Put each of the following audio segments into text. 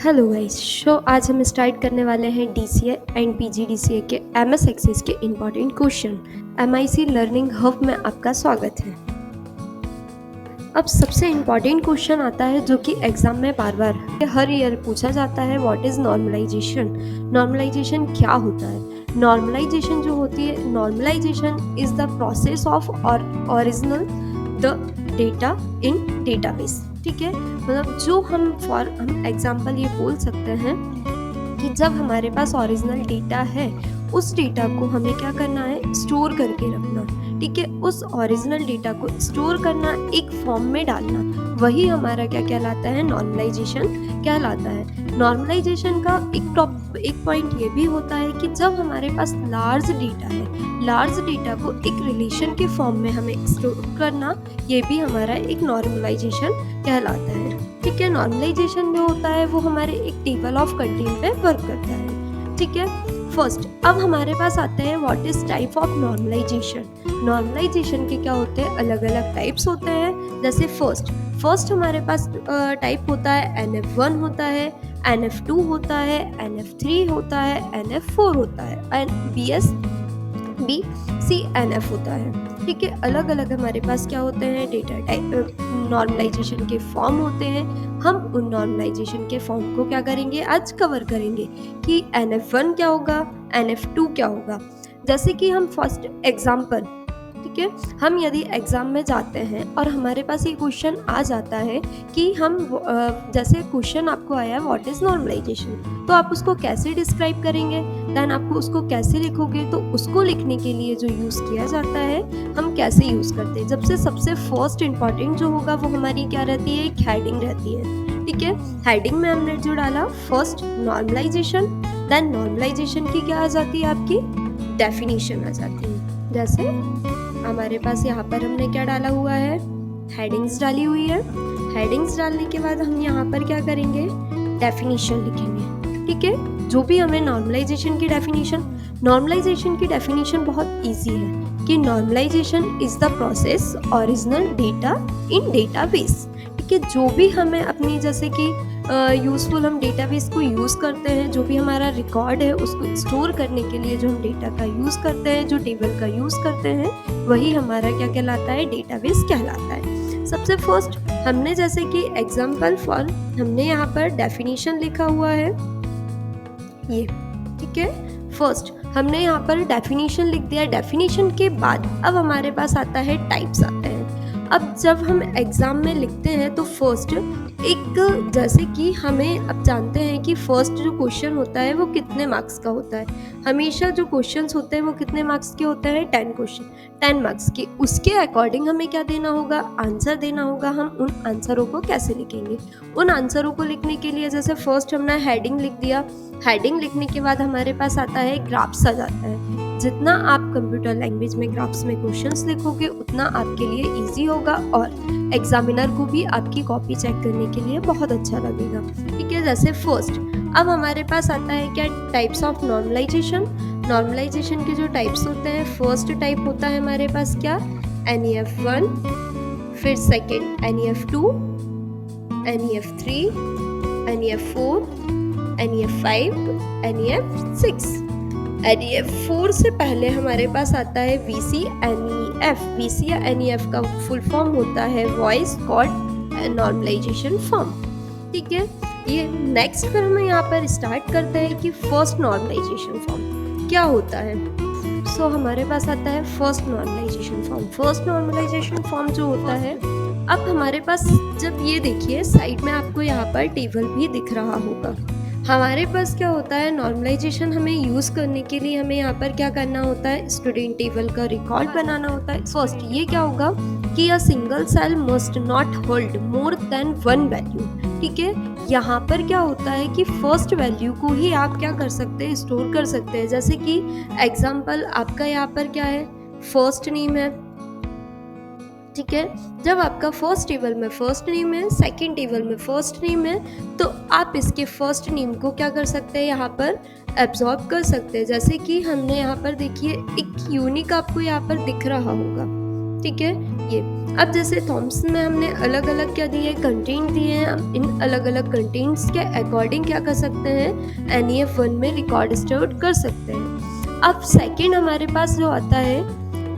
Hello guys. आज हम start करने वाले हैं डीसीए एंड पीजीडीसीए के एमएस एक्सेस के important question. MIC learning hub में आपका स्वागत है। अब सबसे इम्पॉर्टेंट क्वेश्चन आता है जो कि एग्जाम में बार बार हर ईयर पूछा जाता है। What is normalisation? नॉर्मलाइजेशन क्या होता है? नॉर्मलाइजेशन जो होती है, normalization is the process of original the data in database. ठीक है, मतलब जो हम एग्जाम्पल ये बोल सकते हैं कि जब हमारे पास ओरिजिनल डेटा है, उस डेटा को हमें क्या करना है, स्टोर करके रखना। ठीक है, उस ओरिजिनल डेटा को स्टोर करना, एक फॉर्म में डालना, वही हमारा क्या कहलाता है, नॉर्मलाइजेशन कहलाता है। नॉर्मलाइजेशन का एक पॉइंट ये भी होता है कि जब हमारे पास लार्ज डेटा है, लार्ज डेटा को एक रिलेशन के फॉर्म में हमें स्टोर करना, ये भी हमारा एक नॉर्मलाइजेशन कहलाता है। ठीक है, नॉर्मलाइजेशन जो होता है वो हमारे एक टेबल ऑफ कंटेंट पे वर्क करता है। ठीक है, फर्स्ट अब हमारे पास आते हैं what is type of normalization. Normalization के क्या होते हैं, अलग अलग टाइप्स होते हैं। जैसे फर्स्ट हमारे पास टाइप होता है NF1 होता है, NF2 होता है, NF3 होता है, NF4 होता है, BCNF होता है। ठीक है, अलग अलग हमारे पास क्या होते हैं, डेटा टाइप नॉर्मलाइजेशन के फॉर्म होते हैं। हम उन नॉर्मलाइजेशन के फॉर्म को क्या करेंगे, आज कवर करेंगे कि NF1 क्या होगा, NF2 क्या होगा। जैसे कि हम फर्स्ट एग्जाम्पल, ठीक है, हम यदि एग्जाम में जाते हैं और हमारे पास ये क्वेश्चन आ जाता है कि हम जैसे क्वेश्चन आपको आया व्हाट इज नॉर्मलाइजेशन, तो आप उसको कैसे डिस्क्राइब करेंगे, देन आपको उसको कैसे लिखोगे। तो उसको लिखने के लिए जो यूज़ किया जाता है, हम कैसे यूज़ करते हैं, सबसे फर्स्ट इंपॉर्टेंट जो होगा वो हमारी क्या रहती है, एक हेडिंग रहती है। ठीक है, हेडिंग में हमने जो डाला फर्स्ट नॉर्मलाइजेशन, देन नॉर्मलाइजेशन की क्या आ जाती है, आपकी डेफिनेशन आ जाती है। जैसे हमारे पास यहाँ पर हमने क्या डाला हुआ है, हेडिंग्स डाली हुई है। हेडिंग्स डालने के बाद हम यहाँ पर क्या करेंगे, डेफिनेशन लिखेंगे। ठीक है, जो भी हमें नॉर्मलाइजेशन की डेफिनेशन बहुत इजी है कि normalization is the process original data in database. ठीक है, जो भी हमें अपनी जैसे कि यूज़फुल हम डेटाबेस को यूज़ करते हैं, जो भी हमारा रिकॉर्ड है उसको स्टोर करने के लिए जो हम डेटा का यूज़ करते हैं, जो टेबल का यूज़ करते हैं, वही हमारा क्या कहलाता है, डेटाबेस कहलाता है। सबसे फर्स्ट हमने जैसे कि एग्जाम्पल फॉर हमने यहाँ पर डेफिनेशन लिखा हुआ है ये। ठीक है, फर्स्ट हमने यहाँ पर डेफिनेशन लिख दिया। डेफिनेशन के बाद अब हमारे पास आता है टाइप्स आते हैं। अब जब हम एग्ज़ाम में लिखते हैं तो फर्स्ट एक जैसे कि हमें अब जानते हैं कि फर्स्ट जो क्वेश्चन होता है वो कितने मार्क्स का होता है। हमेशा जो क्वेश्चंस होते हैं वो कितने मार्क्स के होते हैं, 10 मार्क्स के। उसके अकॉर्डिंग हमें क्या देना होगा, आंसर देना होगा। हम उन आंसरों को कैसे लिखेंगे, उन आंसरों को लिखने के लिए जैसे फर्स्ट हमने हेडिंग लिख दिया। हेडिंग लिखने के बाद हमारे पास आता है ग्राफ्स आ जाता है। जितना आप कंप्यूटर लैंग्वेज में ग्राफ्स में क्वेश्चंस लिखोगे उतना आपके लिए इजी होगा और एग्जामिनर को भी आपकी कॉपी चेक करने के लिए बहुत अच्छा लगेगा। ठीक है, जैसे फर्स्ट अब हमारे पास आता है क्या, टाइप्स ऑफ नॉर्मलाइजेशन। नॉर्मलाइजेशन के जो टाइप्स होते हैं, फर्स्ट टाइप होता है हमारे पास क्या, NF1, फिर second NF2, NF3, NF4, NF5, NF6। NF4 से पहले हमारे पास आता है VCNEF। VC या NEF का फुल फॉर्म होता है वॉइस कॉड नॉर्मलाइजेशन फॉर्म। ठीक है, ये नेक्स्ट फिर हम यहाँ पर स्टार्ट करते हैं कि फर्स्ट नॉर्मलाइजेशन फॉर्म क्या होता है। सो हमारे पास आता है first normalization form. First normalization form जो होता है, अब हमारे पास जब ये देखिए साइड में आपको यहाँ पर टेबल भी दिख रहा होगा। हमारे पास क्या होता है, नॉर्मलाइजेशन हमें यूज़ करने के लिए हमें यहाँ पर क्या करना होता है, स्टूडेंट टेबल का रिकॉर्ड बनाना होता है। फर्स्ट ये क्या होगा कि a single cell must not hold more than 1 value. ठीक है, यहाँ पर क्या होता है कि फर्स्ट वैल्यू को ही आप क्या कर सकते हैं, स्टोर कर सकते हैं। जैसे कि एग्जाम्पल आपका यहाँ पर क्या है, फर्स्ट नेम है। ठीक है, जब आपका फर्स्ट टेबल में फर्स्ट नेम है, सेकंड टेबल में फर्स्ट नेम है, तो आप इसके फर्स्ट नेम को क्या कर सकते हैं, यहाँ पर एब्जॉर्ब कर सकते हैं। जैसे कि हमने यहाँ पर देखिए एक यूनिक आपको यहाँ पर दिख रहा होगा। ठीक है, ये अब जैसे थॉम्सन में हमने अलग अलग क्या दिए, कंटेंट दिए हैं, हम इन अलग अलग कंटेंट्स के अकॉर्डिंग क्या कर सकते हैं, NEF1 में रिकॉर्ड स्टोर कर सकते हैं। अब सेकेंड हमारे पास जो आता है,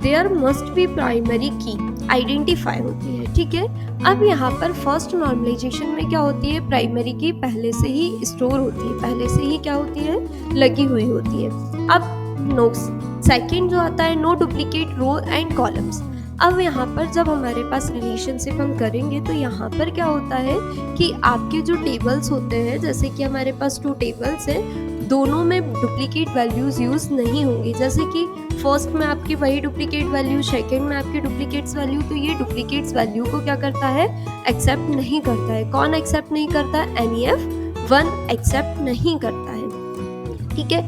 देयर मस्ट बी प्राइमरी की आइडेंटिफाई होती है, ठीक है। अब यहाँ पर फर्स्ट नॉर्मलाइजेशन में क्या होती है, प्राइमरी की पहले से ही स्टोर होती है, पहले से ही क्या होती है, लगी हुई होती है। अब नो सेकेंड जो आता है, no duplicate row and columns. अब यहाँ पर जब हमारे पास रिलेशनशिप हम करेंगे तो यहाँ पर क्या होता है कि आपके जो टेबल्स होते हैं, जैसे कि हमारे पास 2 टेबल्स हैं, दोनों में डुप्लीकेट वैल्यूज़ यूज़ नहीं होंगी। जैसे कि फर्स्ट में आपकी वही डुप्लीकेट वैल्यू, सेकंड में आपकी डुप्लीकेट्स वैल्यू, तो ये डुप्लीकेट्स वैल्यू को क्या करता है, एक्सेप्ट नहीं करता है। कौन एक्सेप्ट नहीं करता है, NEF1 एक्सेप्ट नहीं करता है, ठीक है।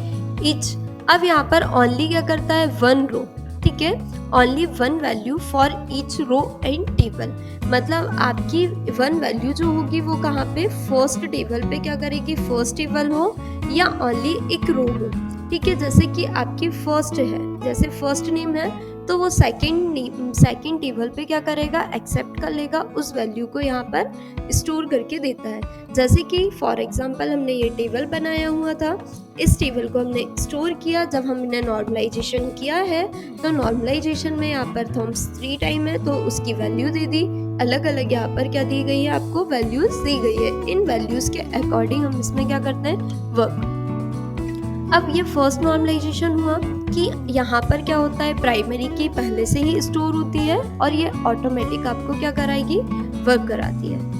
ईच, अब यहाँ पर ओनली क्या करता है, 1 रो, ठीक है, only 1 value for each row and table. मतलब आपकी 1 वैल्यू जो होगी वो कहाँ पे, फर्स्ट टेबल पे क्या करेगी, फर्स्ट टेबल हो या ओनली एक रो हो, ठीक है। जैसे कि आपकी फर्स्ट है, जैसे फर्स्ट नेम है, तो वो सेकंड टेबल पे क्या करेगा, एक्सेप्ट कर लेगा, उस वैल्यू को यहाँ पर स्टोर करके देता है। जैसे कि फॉर एग्जांपल हमने ये टेबल बनाया हुआ था, इस टेबल को हमने स्टोर किया, जब हमने नॉर्मलाइजेशन किया है तो नॉर्मलाइजेशन में यहाँ पर थॉम्स 3 टाइम है तो उसकी वैल्यू दे दी, अलग अलग यहाँ पर क्या दी गई है, आपको वैल्यूज दी गई है। इन वैल्यूज के अकॉर्डिंग हम इसमें क्या करते हैं, वर्क। अब ये फर्स्ट नॉर्मलाइजेशन हुआ कि यहाँ पर क्या होता है, प्राइमरी की पहले से ही स्टोर होती है और ये ऑटोमेटिक आपको क्या कराएगी, वर्क कराती है।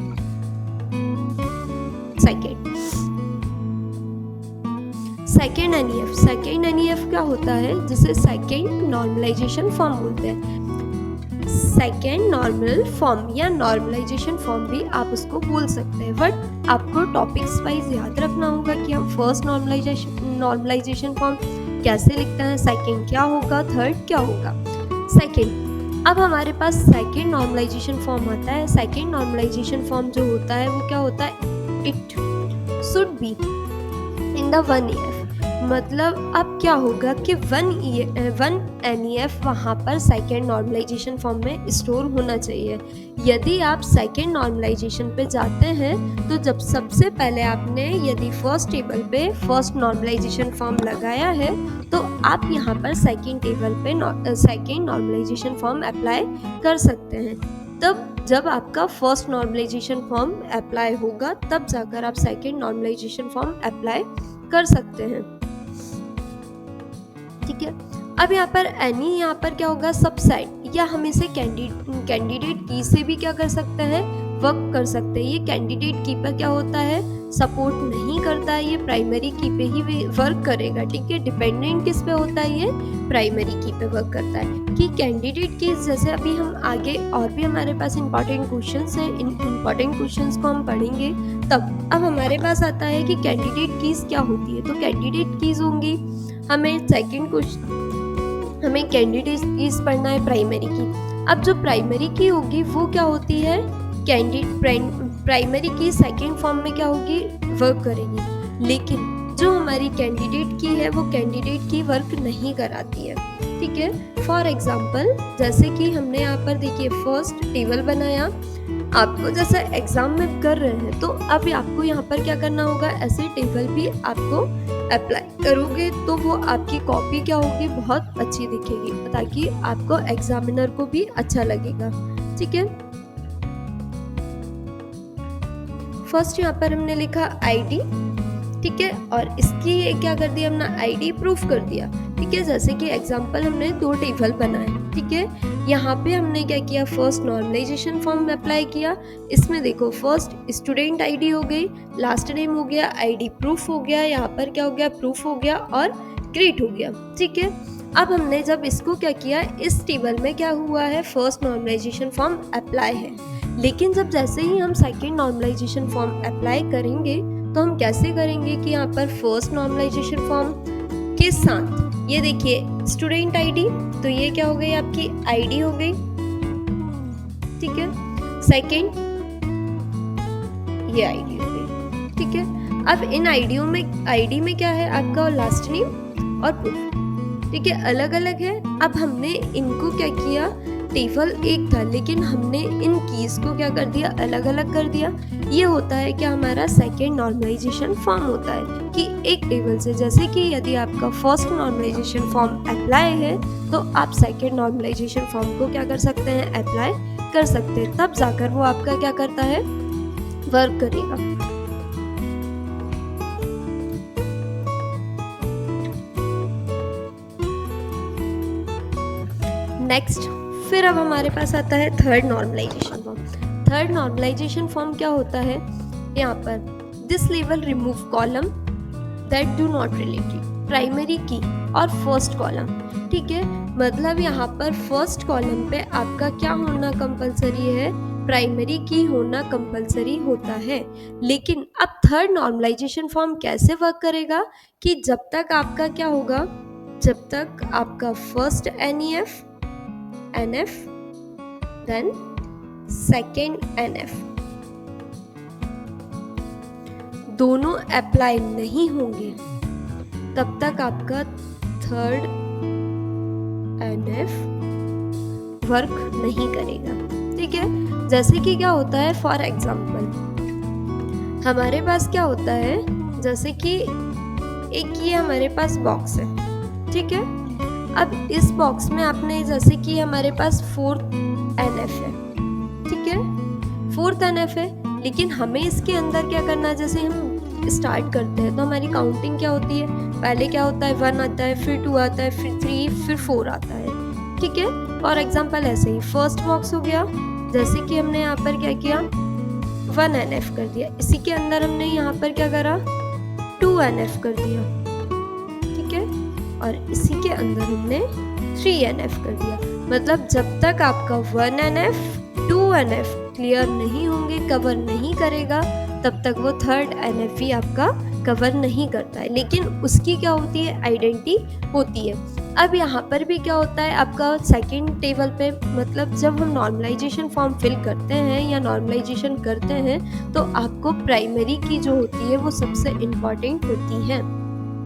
सेकेंड NEF क्या होता है, जिसे सेकेंड नॉर्मलाइजेशन फॉर्म बोलते हैं। सेकेंड नॉर्मल फॉर्म या नॉर्मलाइजेशन फॉर्म भी आप उसको बोल सकते हैं, बट आपको टॉपिक्स वाइज याद रखना होगा कि हम फर्स्ट नॉर्मलाइजेशन फॉर्म कैसे लिखते हैं, सेकेंड क्या होगा, थर्ड क्या होगा। सेकेंड, अब हमारे पास सेकेंड नॉर्मलाइजेशन फॉर्म आता है। सेकेंड नॉर्मलाइजेशन फॉर्म जो होता है वो क्या होता है, it should be in the 1 EF। मतलब अब क्या होगा कि 1 NEF वहाँ पर सेकेंड नॉर्मलाइजेशन फॉर्म में स्टोर होना चाहिए। यदि आप सेकेंड नॉर्मलाइजेशन पे जाते हैं तो जब सबसे पहले आपने यदि फर्स्ट टेबल पे फर्स्ट नॉर्मलाइजेशन फॉर्म लगाया है तो आप यहाँ पर सेकेंड टेबल पे सेकेंड नॉर्मलाइजेशन फॉर्म अप्लाई कर सकते हैं। तब जब आपका फर्स्ट नॉर्मलाइजेशन फॉर्म अप्लाई होगा तब जाकर आप सेकेंड नॉर्मलाइजेशन फॉर्म अप्लाई कर सकते हैं, ठीक है। अब यहाँ पर यहाँ पर क्या होगा, सबसाइड, या हम इसे कैंडिडेट की से भी क्या कर सकते हैं, वर्क कर सकते हैं। ये कैंडिडेट की पर क्या होता है, सपोर्ट नहीं करता है, ये प्राइमरी की पे ही वर्क करेगा, ठीक है। डिपेंडेंट किस पे होता है, ये प्राइमरी की पे वर्क करता है। कि कैंडिडेट की, जैसे अभी हम आगे और भी हमारे पास इंपॉर्टेंट क्वेश्चंस हैं, इन इंपॉर्टेंट क्वेश्चंस को हम पढ़ेंगे तब। अब हमारे पास आता है कि कैंडिडेट कीज क्या होती है, तो कैंडिडेट कीज होंगी, हमें सेकंड क्वेश्चन, हमें कैंडिडेट कीज पढ़ना है प्राइमरी की। अब जो प्राइमरी की होगी वो क्या होती है, प्राइमरी की सेकंड फॉर्म में क्या होगी, वर्क करेगी। लेकिन जो हमारी कैंडिडेट की है वो कैंडिडेट की वर्क नहीं कराती है, ठीक है। फॉर एग्जाम्पल जैसे कि हमने यहाँ पर देखिए फर्स्ट टेबल बनाया, आपको जैसा एग्जाम में कर रहे हैं तो अब आपको यहाँ पर क्या करना होगा, ऐसे टेबल भी आपको अप्लाई करोगे तो वो आपकी कॉपी क्या होगी, बहुत अच्छी दिखेगी, ताकि आपको एग्जामिनर को भी अच्छा लगेगा, ठीक है। फर्स्ट यहाँ पर हमने लिखा ID, ठीक है, और इसकी ये क्या कर दिया हमने, ID प्रूफ कर दिया, ठीक है। जैसे कि एग्जाम्पल हमने 2 टेबल बनाए, ठीक है। यहाँ पे हमने क्या किया, फर्स्ट नॉर्मलाइजेशन फॉर्म अप्लाई किया। इसमें देखो फर्स्ट स्टूडेंट ID हो गई, लास्ट नेम हो गया, ID प्रूफ हो गया, यहाँ पर क्या हो गया, प्रूफ हो गया और ग्रेड हो गया, ठीक है। अब हमने जब इसको क्या किया, इस टेबल में क्या हुआ है, फर्स्ट नॉर्मलाइजेशन फॉर्म अप्लाई है। लेकिन जब जैसे ही हम सेकेंड नॉर्मलाइजेशन फॉर्म अप्लाई करेंगे तो हम कैसे करेंगे कि यहाँ पर फर्स्ट नॉर्मलाइजेशन फॉर्म के साथ ये देखिए स्टूडेंट ID, तो ये क्या हो गई, आपकी ID हो गई, ठीक है। सेकेंड ये ID हो गई, ठीक है। अब इन ID में क्या है, आपका लास्ट नेम और प्रूफ, ठीक है, अलग अलग है। अब हमने इनको क्या किया, टेबल एक था लेकिन हमने इन कीज़ को क्या कर दिया, अलग अलग कर दिया। ये होता है कि हमारा सेकेंड नॉर्मलाइजेशन फॉर्म होता है कि एक टेबल से, जैसे कि यदि आपका फर्स्ट नॉर्मलाइजेशन फॉर्म अप्लाई है तो आप सेकेंड नॉर्मलाइजेशन फॉर्म को क्या कर सकते हैं, अप्लाई कर सकते हैं। तब जाकर वो आपका क्या करता है, वर्क करेगा। नेक्स्ट फिर अब हमारे पास आता है third normalization form. Third normalization form क्या होता है, यहाँ पर this level remove column that do not related primary key और फर्स्ट कॉलम। ठीक है, मतलब यहाँ पर फर्स्ट कॉलम पे आपका क्या होना कंपलसरी है, प्राइमरी की होना कंपलसरी होता है। लेकिन अब थर्ड नॉर्मलाइजेशन फॉर्म कैसे वर्क करेगा कि जब तक आपका क्या होगा, जब तक आपका first NEF NF then second NF दोनों अप्लाई नहीं होंगे तब तक आपका थर्ड NF वर्क नहीं करेगा। ठीक है, जैसे कि क्या होता है, फॉर एग्जाम्पल हमारे पास क्या होता है, जैसे कि एक ये हमारे पास बॉक्स है। ठीक है, अब इस बॉक्स में आपने, जैसे कि हमारे पास फोर्थ NF है। ठीक है, फोर्थ NF है, लेकिन हमें इसके अंदर क्या करना है, जैसे हम स्टार्ट करते हैं तो हमारी काउंटिंग क्या होती है, पहले क्या होता है, 1 आता है, फिर 2 आता है, फिर 3, फिर 4 आता है। ठीक है, फॉर एग्जाम्पल ऐसे ही फर्स्ट बॉक्स हो गया, जैसे कि हमने यहाँ पर क्या किया, 1 NF कर दिया, इसी के अंदर हमने यहाँ पर क्या करा, 2 NF कर दिया। ठीक है, और इसी के अंदर हमने 3 NF कर दिया। मतलब जब तक आपका 1 NF 2 NF क्लियर नहीं होंगे, कवर नहीं करेगा, तब तक वो थर्ड NF भी आपका कवर नहीं करता है। लेकिन उसकी क्या होती है, आइडेंटिटी होती है। अब यहाँ पर भी क्या होता है आपका सेकंड टेबल पे, मतलब जब हम नॉर्मलाइजेशन फॉर्म फिल करते हैं या नॉर्मलाइजेशन करते हैं तो आपको प्राइमरी की जो होती है वो सबसे इम्पॉर्टेंट होती है।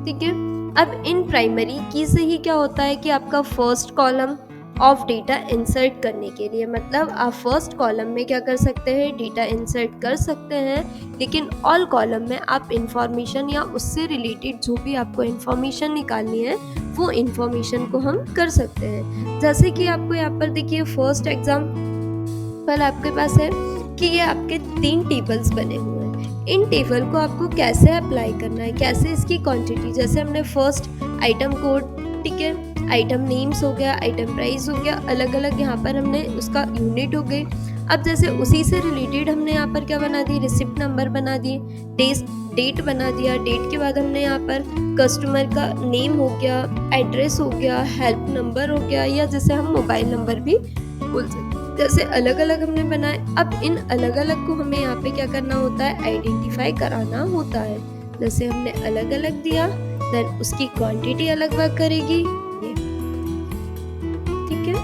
ठीक है, अब इन प्राइमरी की से ही क्या होता है कि आपका first column of data insert करने के लिए, मतलब आप फर्स्ट कॉलम में क्या कर सकते हैं, डेटा इंसर्ट कर सकते हैं, लेकिन ऑल कॉलम में आप इंफॉर्मेशन या उससे रिलेटेड जो भी आपको इंफॉर्मेशन निकालनी है वो इंफॉर्मेशन को हम कर सकते हैं। जैसे कि आपको यहाँ पर देखिए फर्स्ट एग्जाम्पल आपके पास है कि ये आपके 3 टेबल्स बने हुए हैं। इन टेबल को आपको कैसे अप्लाई करना है, कैसे इसकी क्वांटिटी, जैसे हमने फर्स्ट आइटम कोड, ठीक है, आइटम नेम्स हो गया, आइटम प्राइस हो गया, अलग अलग यहाँ पर हमने उसका यूनिट हो गए। अब जैसे उसी से रिलेटेड हमने यहाँ पर क्या बना दिए, रिसिप्ट नंबर बना दिए, डेट बना दिया, डेट के बाद हमने यहाँ पर कस्टमर का नेम हो गया, एड्रेस हो गया, हेल्प नंबर हो गया, या जैसे हम मोबाइल नंबर भी बोल सकते हैं। जैसे अलग अलग हमने बनाए। अब इन अलग अलग को हमें यहाँ पे क्या करना होता है, आइडेंटिफाई कराना होता है। जैसे हमने अलग अलग दिया, देन उसकी क्वांटिटी अलग वर्क करेगी, ये ठीक है,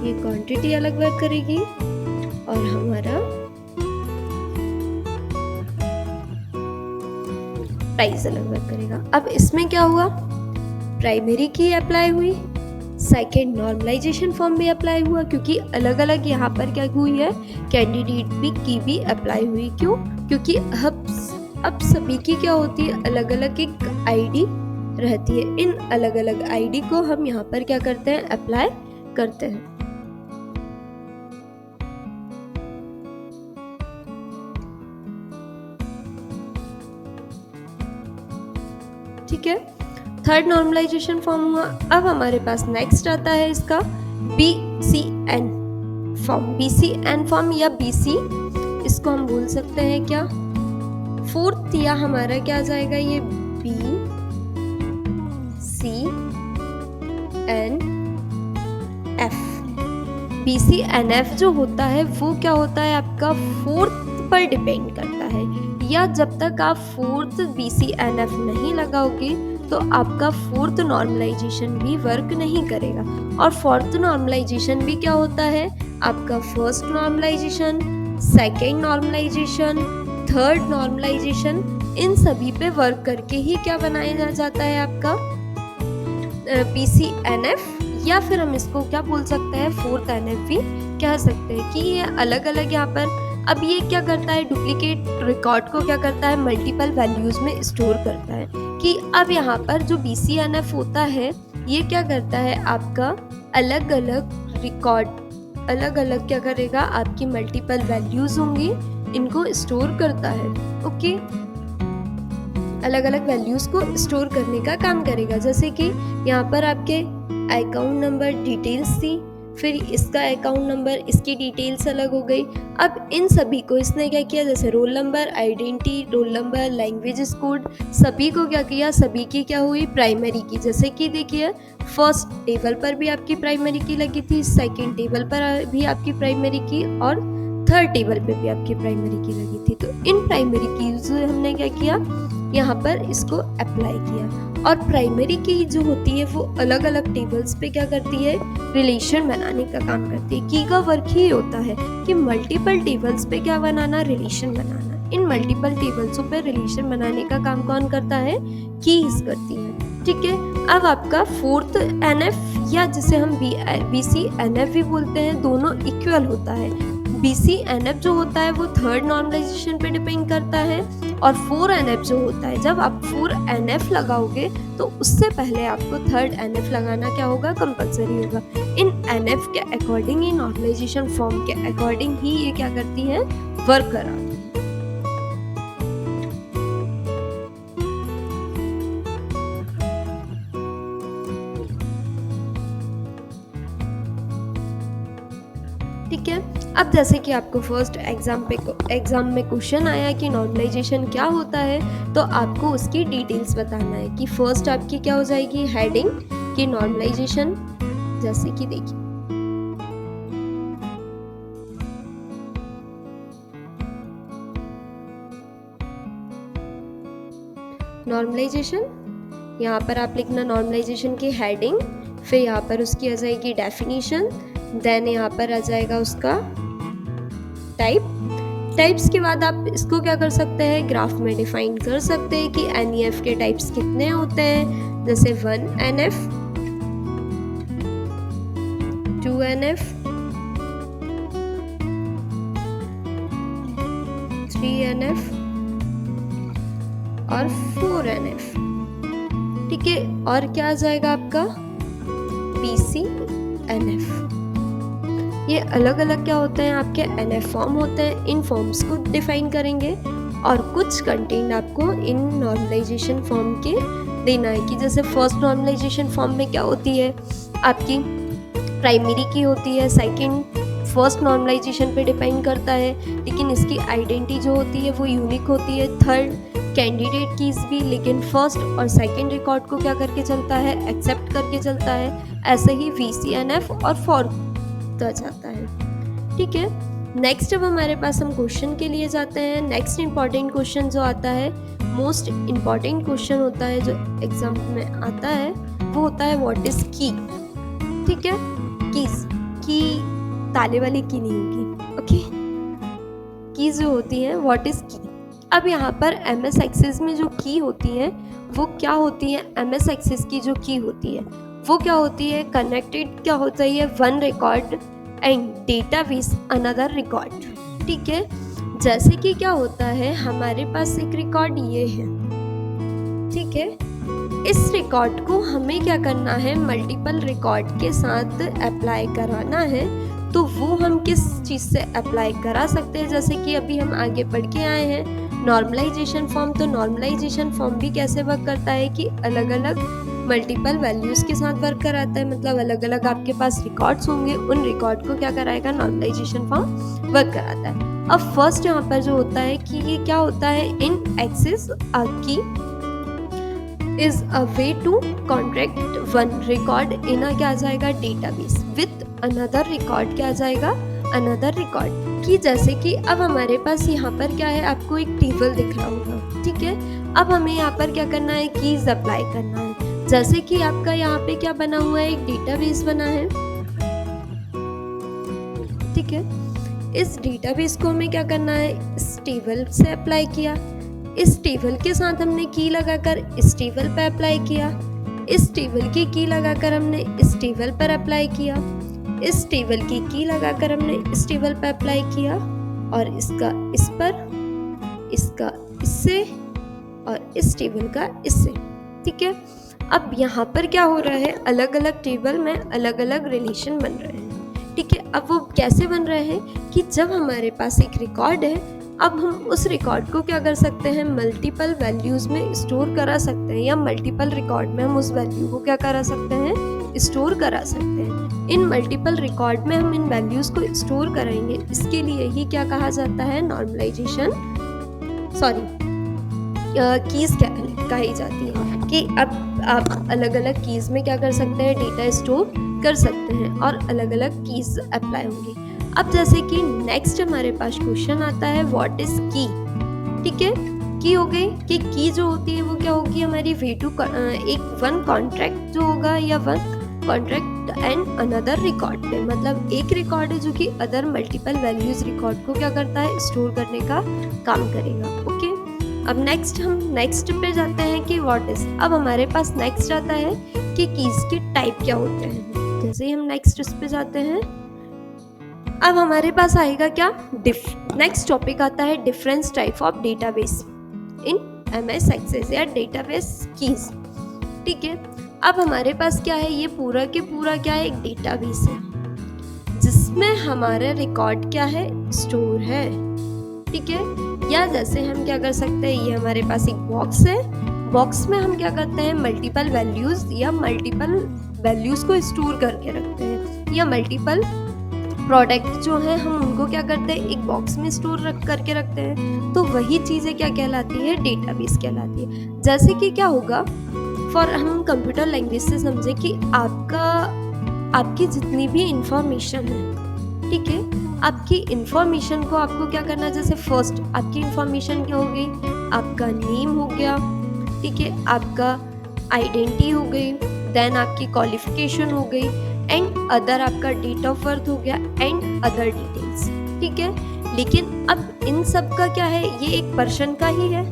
ये क्वांटिटी अलग वर्क करेगी और हमारा प्राइस अलग वर्क करेगा। अब इसमें क्या हुआ, प्राइमरी की अप्लाई हुई, सेकेंड नॉर्मलाइजेशन फॉर्म भी अप्लाई हुआ, क्योंकि अलग अलग यहाँ पर क्या हुई है, कैंडिडेट भी की भी अप्लाई हुई। क्यों, क्योंकि अब सभी की क्या होती है, अलग अलग एक आईडी रहती है। इन अलग अलग आईडी को हम यहाँ पर क्या करते हैं, अप्लाई करते हैं। ठीक है, थर्ड नॉर्मलाइजेशन फॉर्म हुआ। अब हमारे पास नेक्स्ट आता है इसका BCN फॉर्म। BCN फॉर्म या BC, इसको हम बोल सकते हैं क्या, फोर्थ या हमारा क्या आ जाएगा, ये BCNF। BCNF जो होता है वो क्या होता है, आपका फोर्थ पर डिपेंड करता है, या जब तक आप फोर्थ BCNF नहीं लगाओगे तो आपका फोर्थ नॉर्मलाइजेशन भी वर्क नहीं करेगा। और फोर्थ नॉर्मलाइजेशन भी क्या होता है, आपका first normalization, second normalization, third normalization, इन सभी पे वर्क करके ही क्या बनाया जाता है आपका BCNF या फिर हम इसको क्या बोल सकते हैं, फोर्थ NF भी कह सकते हैं कि ये अलग अलग यहाँ पर। अब ये क्या करता है, डुप्लीकेट रिकॉर्ड को क्या करता है, मल्टीपल वैल्यूज़ में स्टोर करता है। कि अब यहाँ पर जो BCNF होता है ये क्या करता है, आपका अलग अलग रिकॉर्ड, अलग अलग क्या करेगा, आपकी मल्टीपल वैल्यूज़ होंगी, इनको स्टोर करता है। ओके, अलग अलग वैल्यूज़ को स्टोर करने का काम करेगा। जैसे कि यहाँ पर आपके अकाउंट नंबर डिटेल्स थी, फिर इसका अकाउंट नंबर, इसकी डिटेल्स अलग हो गई। अब इन सभी को इसने क्या किया, जैसे roll number, identity, roll number, languages code, सभी को क्या किया, सभी की क्या हुई, प्राइमरी की। जैसे कि देखिए फर्स्ट टेबल पर भी आपकी प्राइमरी की लगी थी, सेकंड टेबल पर भी आपकी प्राइमरी की, और थर्ड टेबल पे भी आपकी प्राइमरी की लगी थी। तो इन प्राइमरी कीज हमने क्या किया, यहाँ पर इसको अप्लाई किया। और प्राइमरी की जो होती है वो अलग अलग टेबल्स पे क्या करती है, रिलेशन बनाने का काम करती है। की का वर्क ही होता है कि मल्टीपल टेबल्स पे क्या बनाना, रिलेशन बनाना। इन मल्टीपल टेबल्सों पे रिलेशन बनाने का काम कौन करता है, कीज करती है। ठीक है, अब आपका फोर्थ NF या जिसे हम BCNF भी बोलते हैं, दोनों इक्वल होता है। BCNF जो होता है वो थर्ड नॉर्मलाइजेशन पे डिपेंड करता है, और 4NF जो होता है, जब आप 4NF लगाओगे तो उससे पहले आपको थर्ड NF लगाना क्या होगा, कंपलसरी होगा। इन NF के अकॉर्डिंग ही, नॉर्मलाइजेशन फॉर्म के अकॉर्डिंग ही ये क्या करती है, वर्क कराती है। ठीक है, अब जैसे कि आपको फर्स्ट एग्जाम में क्वेश्चन आया कि नॉर्मलाइजेशन क्या होता है, तो आपको उसकी डिटेल्स बताना है कि फर्स्ट आपकी क्या हो जाएगी, हेडिंग कि नॉर्मलाइजेशन। जैसे कि देखिए नॉर्मलाइजेशन, यहाँ पर आप लिखना नॉर्मलाइजेशन की हेडिंग, फिर यहाँ पर उसकी आ जाएगी डेफिनेशन, देन यहाँ पर आ जाएगा उसका टाइप्स के बाद आप इसको क्या कर सकते हैं, ग्राफ में डिफाइन कर सकते हैं कि NEF के टाइप्स कितने होते हैं। जैसे 1NF, 2NF, 3NF और 4NF। ठीक है, और क्या आ जाएगा आपका BCNF। ये अलग अलग क्या होते हैं, आपके NF फॉर्म होते हैं। इन फॉर्म्स को डिफाइन करेंगे और कुछ कंटेंट आपको इन नॉर्मलाइजेशन फॉर्म के देना है। कि जैसे फर्स्ट नॉर्मलाइजेशन फॉर्म में क्या होती है, आपकी प्राइमरी की होती है, सेकंड फर्स्ट नॉर्मलाइजेशन पे डिपेंड करता है, लेकिन इसकी आइडेंटिटी जो होती है वो यूनिक होती है। थर्ड कैंडिडेट कीज भी, लेकिन फर्स्ट और सेकंड रिकॉर्ड को क्या करके चलता है, एक्सेप्ट करके चलता है। ऐसे ही BCNF और फोर्थ जाता है। ठीक है, नेक्स्ट अब हमारे पास हम क्वेश्चन के लिए जाते हैं। नेक्स्ट इंपॉर्टेंट क्वेश्चन जो आता है, मोस्ट इंपॉर्टेंट क्वेश्चन होता है जो एग्जाम में आता है, वो होता है व्हाट इज की। ठीक है, कीज की ताले वाली की नहीं होगी, ओके। कीज जो होती है व्हाट इज की। अब यहाँ पर MS एक्सेस में जो की होती है वो क्या होती है, MS एक्सेस की जो की होती है वो क्या होती है, कनेक्टेड क्या होता है, one record and database another record. ठीक है, जैसे कि क्या होता है, हमारे पास एक रिकॉर्ड ये है, ठीक है, इस रिकॉर्ड को हमें क्या करना है, मल्टीपल रिकॉर्ड के साथ अप्लाई कराना है। तो वो हम किस चीज़ से अप्लाई करा सकते हैं, जैसे कि अभी हम आगे पढ़ के आए हैं नॉर्मलाइजेशन फॉर्म। तो नॉर्मलाइजेशन फॉर्म भी कैसे वर्क करता है कि अलग अलग मल्टीपल वैल्यूज़ के साथ वर्क कराता है, मतलब अलग अलग आपके पास रिकॉर्ड्स होंगे, उन रिकॉर्ड को क्या कराएगा, नॉर्मलाइजेशन फॉर्म वर्क कराता है। अब फर्स्ट यहाँ पर जो होता है कि ये क्या होता है, इन एक्सेस की is a way to contract one record in a क्या आ जाएगा, database with another record क्या आ जाएगा, another record। कि जैसे कि अब हमारे पास यहाँ पर क्या है, आपको एक टेबल दिख रहा होगा, ठीक है। अब हमें यहाँ पर क्या करना है, कीज अप्लाई करना है। जैसे कि आपका यहाँ पे क्या बना हुआ है, एक डेटाबेस बना है, ठीक है। इस डेटाबेस को हमें क्या करना है, इस टेबल से अप्लाई किया, इस टेबल के साथ हमने की लगाकर इस टेबल पे अप्लाई किया। इस टेबल की की लगाकर हमने इस टेबल पर अप्लाई किया, इस टेबल की की लगाकर हमने इस टेबल पर अप्लाई किया, और इसका इस पर, इसका इससे, और इस टेबल का इससे। ठीक है, अब यहाँ पर क्या हो रहा है, अलग अलग टेबल में अलग अलग रिलेशन बन रहे हैं। ठीक है, अब वो कैसे बन रहे हैं कि जब हमारे पास एक रिकॉर्ड है, अब हम उस रिकॉर्ड को क्या कर सकते हैं, मल्टीपल वैल्यूज़ में स्टोर करा सकते हैं, या मल्टीपल रिकॉर्ड में हम उस वैल्यू को क्या करा सकते हैं, स्टोर करा सकते हैं। इन मल्टीपल रिकॉर्ड में हम इन वैल्यूज़ को स्टोर कराएंगे, इसके लिए ही क्या कहा जाता है, नॉर्मलाइजेशन, कीज़ कही जाती है कि अब आप अलग अलग कीज़ में क्या कर सकते हैं, डेटा स्टोर कर सकते हैं, और अलग अलग कीज़ अप्लाई होंगी। अब जैसे कि नेक्स्ट हमारे पास क्वेश्चन आता है, व्हाट इज की। ठीक है, की हो गई कि की जो होती है वो क्या होगी, हमारी वे टू एक वन कॉन्ट्रैक्ट जो होगा, या one contract and another record पे, मतलब एक रिकॉर्ड है जो कि अदर मल्टीपल वैल्यूज रिकॉर्ड को क्या करता है, स्टोर करने का काम करेगा। ओके, अब नेक्स्ट हम नेक्स्ट पे जाते हैं कि व्हाट इज। अब हमारे पास नेक्स्ट आता है कि कीज के टाइप क्या होते हैं। जैसे ही हम नेक्स्ट उस पे जाते हैं, अब हमारे पास आएगा क्या, नेक्स्ट टॉपिक आता है difference type of database in MS access या डेटाबेस कीज। ठीक है, अब हमारे पास क्या है, ये पूरा के पूरा क्या है, एक डेटाबेस है जिसमें हमारा रिकॉर्ड क्या है, स्टोर है। ठीक है, या जैसे हम क्या कर सकते हैं, ये हमारे पास एक बॉक्स है, बॉक्स में हम क्या करते हैं, मल्टीपल वैल्यूज या मल्टीपल वैल्यूज को स्टोर करके रखते हैं, या मल्टीपल प्रोडक्ट जो है हम उनको क्या करते हैं, एक बॉक्स में स्टोर करके रखते हैं। तो वही चीज़ें क्या कहलाती है, डेटाबेस कहलाती है। जैसे कि क्या होगा, फॉर हम कंप्यूटर लैंग्वेज से समझे कि आपकी जितनी भी इंफॉर्मेशन है, ठीक है, आपकी इंफॉर्मेशन को आपको क्या करना है, जैसे फर्स्ट आपकी इंफॉर्मेशन क्या हो गई, आपका नेम हो गया, ठीक है, आपका आइडेंटिटी हो गई, देन आपकी क्वालिफिकेशन हो गई, एंड अदर आपका डेट ऑफ बर्थ हो गया, एंड अदर डिटेल्स। ठीक है, लेकिन अब इन सब का क्या है, ये एक पर्सन का ही है,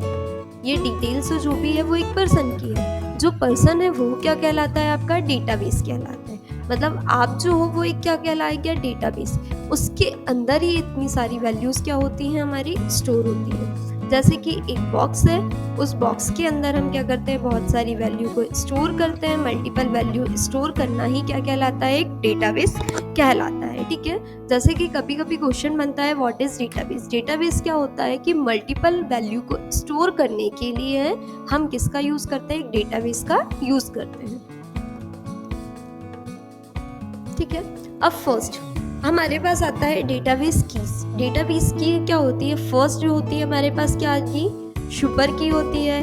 ये डिटेल्स जो भी है वो एक पर्सन की है। जो पर्सन है वो क्या कहलाता है, आपका डेटाबेस कहलाता है। मतलब आप जो हो वो एक क्या कहलाएगा, डेटाबेस। उसके अंदर ही इतनी सारी वैल्यूज़ क्या होती हैं, हमारी स्टोर होती है। जैसे कि एक बॉक्स है, उस बॉक्स के अंदर हम क्या करते हैं, बहुत सारी वैल्यू को स्टोर करते हैं। मल्टीपल वैल्यू स्टोर करना ही क्या कहलाता है, एक डेटाबेस कहलाता है। ठीक है, जैसे कि कभी कभी क्वेश्चन बनता है, व्हाट इज डेटाबेस। डेटाबेस क्या होता है कि मल्टीपल वैल्यू को स्टोर करने के लिए हम किसका यूज करते हैं, एक डेटाबेस का यूज करते हैं। ठीक है, अब फर्स्ट हमारे पास आता है डेटाबेस कीज। डेटाबेस की क्या होती है, फर्स्ट जो होती है हमारे पास क्या आती, सुपर की होती है,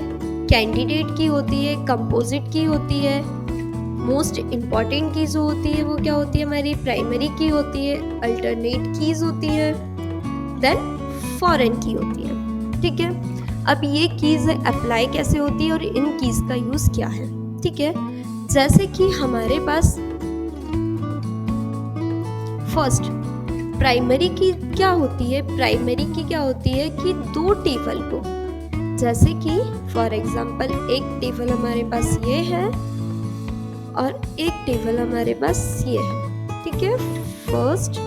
कैंडिडेट की होती है, कंपोजिट की होती है, मोस्ट इम्पॉर्टेंट की जो होती है वो क्या होती है, हमारी प्राइमरी की होती है, अल्टरनेट कीज होती है, देन फॉरेन की होती है। ठीक है, अब ये कीज अप्लाई कैसे होती है और इन कीज का यूज क्या है। ठीक है, जैसे कि हमारे पास फर्स्ट प्राइमरी की क्या होती है, प्राइमरी की क्या होती है कि दो टेबल को, जैसे कि फॉर एग्जांपल एक टेबल हमारे पास ये है और एक टेबल हमारे पास ये है। ठीक है, फर्स्ट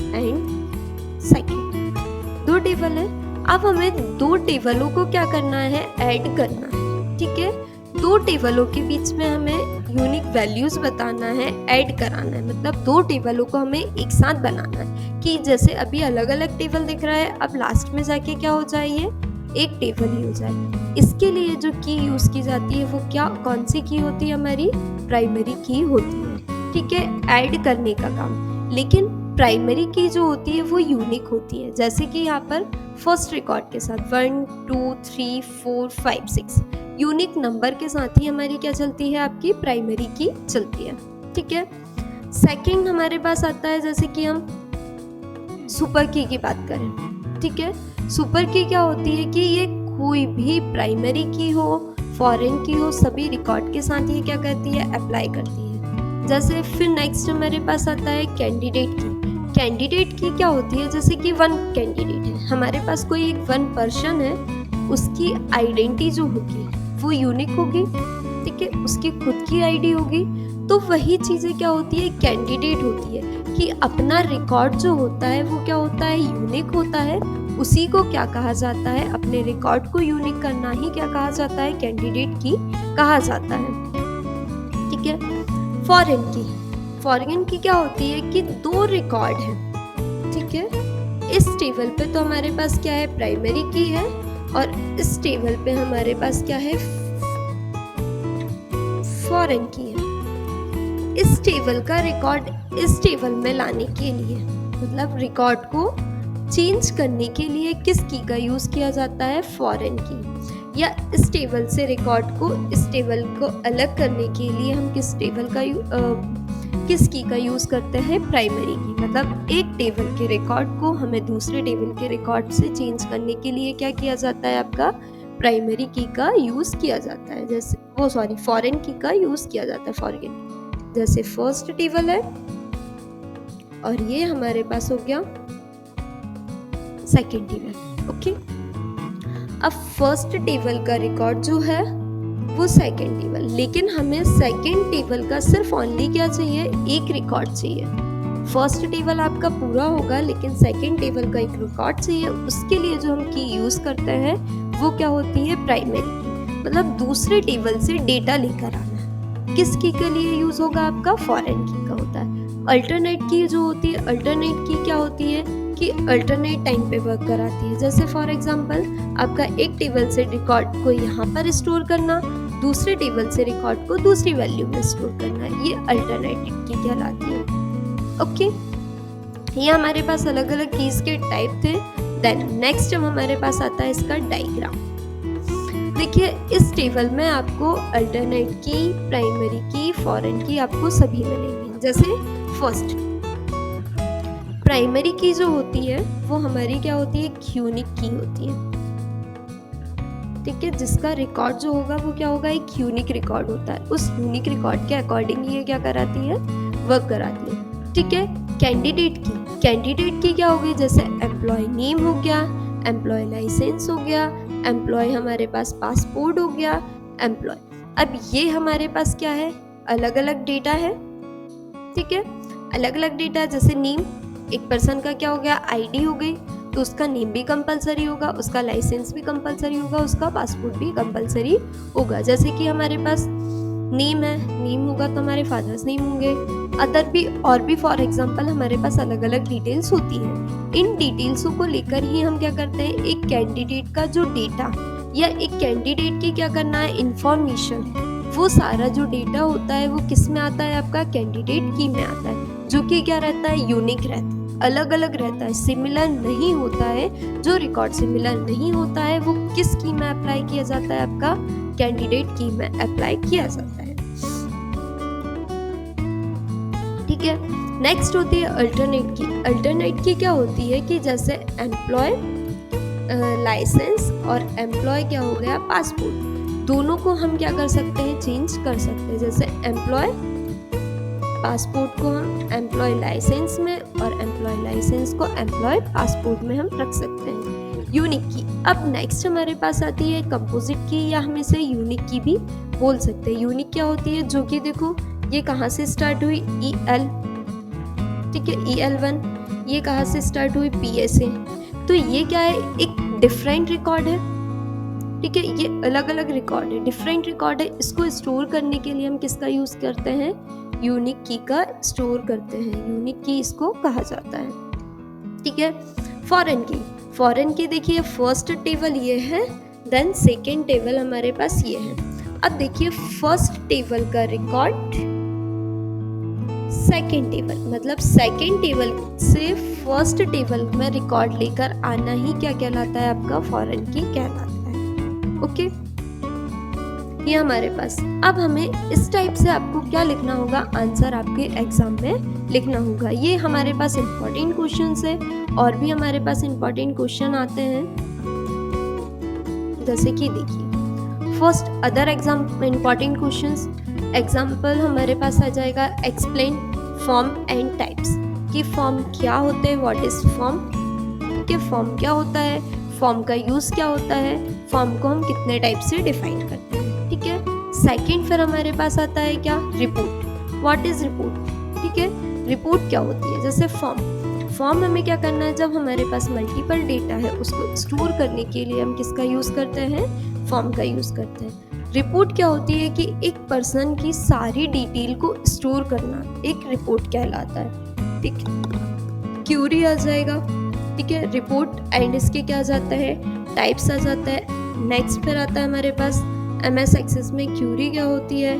एंड सेकंड दो टेबल है। अब हमें दो टेबलों को क्या करना है, ऐड करना है। ठीक है, दो टेबलों के बीच में हमें यूनिक वैल्यूज बताना है, ऐड कराना है। मतलब दो टेबलों को हमें एक साथ बनाना है कि जैसे अभी अलग अलग टेबल दिख रहा है, अब लास्ट में जाके क्या हो जाए, ये एक टेबल ही हो जाए। इसके लिए जो की यूज की जाती है वो क्या, कौन सी की होती है, हमारी प्राइमरी की होती है। ठीक है, ऐड करने का काम। लेकिन प्राइमरी की जो होती है वो यूनिक होती है। जैसे कि यहाँ पर फर्स्ट रिकॉर्ड के साथ 1 2 3 4 5 6 यूनिक नंबर के साथ ही हमारी क्या चलती है, आपकी प्राइमरी की चलती है। ठीक है, सेकंड हमारे पास आता है, जैसे कि हम सुपर की बात करें। ठीक है, सुपर की क्या होती है कि ये कोई भी प्राइमरी की हो, फॉरेन की हो, सभी रिकॉर्ड के साथ ये क्या करती है, अप्लाई करती है। जैसे फिर नेक्स्ट हमारे पास आता है कैंडिडेट की। कैंडिडेट की क्या होती है, जैसे कि वन कैंडिडेट है, हमारे पास कोई एक वन पर्सन है, उसकी आइडेंटिटी जो होगी वो यूनिक होगी। ठीक है, उसकी खुद की आईडी होगी। तो वही चीज़ें क्या होती है, कैंडिडेट होती है कि अपना रिकॉर्ड जो होता है वो क्या होता है, यूनिक होता है। उसी को क्या कहा जाता है, अपने रिकॉर्ड को यूनिक करना ही क्या कहा जाता है, कैंडिडेट की कहा जाता है। ठीक है। फॉरेन की क्या होती है कि 2 रिकॉर्ड है। ठीक है। इस टेबल पे तो हमारे पास क्या है, प्राइमरी की है, और इस टेबल पे हमारे पास क्या है, फॉरेन की है। इस टेबल का रिकॉर्ड इस टेबल में लाने के लिए, मतलब रिकॉर्ड को चेंज करने के लिए किस की का यूज़ किया जाता है, फॉरेन की। या इस टेबल से रिकॉर्ड को, इस टेबल को अलग करने के लिए हम किस की का यूज़ करते हैं, प्राइमरी की। मतलब एक टेबल के रिकॉर्ड को हमें दूसरे टेबल के रिकॉर्ड से चेंज करने के लिए क्या किया जाता है, आपका प्राइमरी की का यूज़ किया जाता है। जैसे फॉरेन की का यूज़ किया जाता है, फॉरेन। जैसे फर्स्ट टेबल है और ये हमारे पास हो गया सेकेंड टेबल। ओके। अब फर्स्ट टेबल का रिकॉर्ड जो है वो सेकेंड टेबल, लेकिन हमें सेकेंड टेबल का सिर्फ ओनली क्या चाहिए, एक रिकॉर्ड चाहिए। फर्स्ट टेबल आपका पूरा होगा, लेकिन सेकेंड टेबल का एक रिकॉर्ड चाहिए। उसके लिए जो हम की यूज़ करते हैं वो क्या होती है, प्राइमरी की। मतलब दूसरे टेबल से डेटा लेकर आना। किस की के लिए यूज़ होगा, आपका फॉरेन की का होता है। अल्टरनेट की जो होती है, अल्टरनेट की क्या होती है कि अल्टरनेट टाइम पे वर्क कराती है। जैसे फॉर एग्जांपल आपका एक टेबल से रिकॉर्ड को यहाँ पर स्टोर करना, दूसरे टेबल से रिकॉर्ड को दूसरी वैल्यू में स्टोर करना, ये अल्टरनेटिव की कहलाती है। ओके। ये हमारे पास अलग अलग कीज के टाइप थे। देन नेक्स्ट हमारे पास आता है इसका डायग्राम। देखिए इस टेबल में आपको अल्टरनेट की, प्राइमरी की, फॉरेन की आपको सभी मिलेंगी। जैसे फर्स्ट प्राइमरी की जो होती है वो हमारी क्या होती है, यूनिक की होती है। ठीक है। जिसका रिकॉर्ड जो होगा वो क्या होगा, एक यूनिक रिकॉर्ड होता है। उस यूनिक रिकॉर्ड के अकॉर्डिंग ये क्या कराती है, वर्क कराती है। ठीक है। कैंडिडेट की क्या होगी, जैसे एम्प्लॉय नेम हो गया, एम्प्लॉय लाइसेंस हो गया, एम्प्लॉय हमारे पास पासपोर्ट हो गया, एम्प्लॉय। अब ये हमारे पास क्या है, अलग अलग डेटा है। ठीक है। अलग अलग डेटा, जैसे नेम, एक पर्सन का क्या हो गया, आईडी हो गई, तो उसका नेम भी कंपलसरी होगा, उसका लाइसेंस भी कंपलसरी होगा, उसका पासपोर्ट भी कंपलसरी होगा। जैसे कि हमारे पास नेम है, नेम होगा तो हमारे फादर्स नेम होंगे। अदर भी और भी फॉर एग्जांपल हमारे पास अलग अलग डिटेल्स होती हैं। इन डिटेल्सों को लेकर ही हम क्या करते हैं, एक कैंडिडेट का जो डेटा या एक कैंडिडेट की क्या करना है, इंफॉर्मेशन, वो सारा जो डेटा होता है वो किस में आता है, आपका कैंडिडेट की में आता है, जो कि क्या रहता है, यूनिक रहता है, अलग अलग रहता है, सिमिलर नहीं होता है। जो रिकॉर्ड सिमिलर नहीं होता है वो किस की में अप्लाई किया जाता है, आपका कैंडिडेट की में अप्लाई किया जाता है। ठीक है। नेक्स्ट होती है अल्टरनेट की। अल्टरनेट की क्या होती है कि जैसे एम्प्लॉय लाइसेंस और एम्प्लॉय क्या हो गया, पासपोर्ट, दोनों को हम क्या कर सकते हैं, चेंज कर सकते हैं। जैसे एम्प्लॉय पासपोर्ट को हम एम्प्लॉय लाइसेंस में और एम्प्लॉय लाइसेंस को एम्प्लॉय पासपोर्ट में हम रख सकते हैं। यूनिक की। अब नेक्स्ट हमारे पास आती है कंपोजिट की, या हम इसे यूनिक की भी बोल सकते हैं। यूनिक क्या होती है, जो कि देखो ये कहाँ से स्टार्ट हुई, EL। ठीक है, EL1। ये कहाँ से स्टार्ट हुई, PSA। तो ये क्या है, एक डिफरेंट रिकॉर्ड है। ठीक है, ये अलग अलग रिकॉर्ड है, डिफरेंट रिकॉर्ड है। इसको स्टोर करने के लिए हम किसका यूज करते हैं, यूनिक की का स्टोर करते हैं। यूनिक की इसको कहा जाता है। ठीक है। फॉरेन की देखिए फर्स्ट टेबल ये है, देन सेकेंड टेबल हमारे पास ये है। अब देखिए फर्स्ट टेबल का रिकॉर्ड सेकेंड टेबल, मतलब सेकेंड टेबल से फर्स्ट टेबल में रिकॉर्ड लेकर आना ही क्या कहलाता है, आपका फॉरेन की कहलाता है। ओके, ये हमारे पास। अब हमें इस टाइप से आपको क्या लिखना होगा, आंसर आपके एग्जाम में लिखना होगा। ये हमारे पास इंपॉर्टेंट क्वेश्चन है, और भी हमारे पास इंपॉर्टेंट क्वेश्चन आते हैं। जैसे कि देखिए first other exam important questions, example हमारे पास आ जाएगा एक्सप्लेन फॉर्म एंड टाइप्स, कि फॉर्म क्या होते हैं, व्हाट इज फॉर्म, कि फॉर्म क्या होता है, फॉर्म का यूज क्या होता है, फॉर्म को हम कितने टाइप से डिफाइन करते हैं। ठीक है, सेकंड फिर हमारे पास आता है क्या, रिपोर्ट। व्हाट इज रिपोर्ट, ठीक है। रिपोर्ट क्या होती है, जैसे फॉर्म हमें क्या करना है, जब हमारे पास मल्टीपल डेटा है उसको स्टोर करने के लिए हम किसका यूज़ करते हैं, फॉर्म का यूज़ करते हैं। रिपोर्ट क्या होती है कि एक पर्सन की सारी डिटेल को स्टोर करना एक रिपोर्ट कहलाता है, ठीक। क्यूरी आ जाएगा, ठीक है। रिपोर्ट एंड इसके क्या आ जाता है, टाइप्स आ जाता है। नेक्स्ट फिर आता है हमारे पास एमएस एक्सेस में क्यूरी क्या होती है,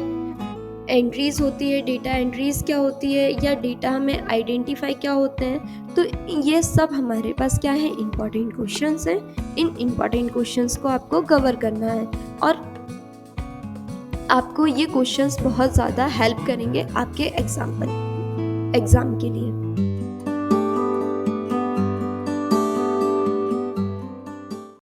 एंट्रीज होती है, डेटा एंट्रीज क्या होती है, या डेटा हमें आइडेंटिफाई क्या होते हैं। तो ये सब हमारे पास क्या है, इंपॉर्टेंट क्वेश्चंस हैं। इन इंपॉर्टेंट क्वेश्चंस को आपको कवर करना है और आपको ये क्वेश्चंस बहुत ज़्यादा हेल्प करेंगे आपके एग्जाम के लिए।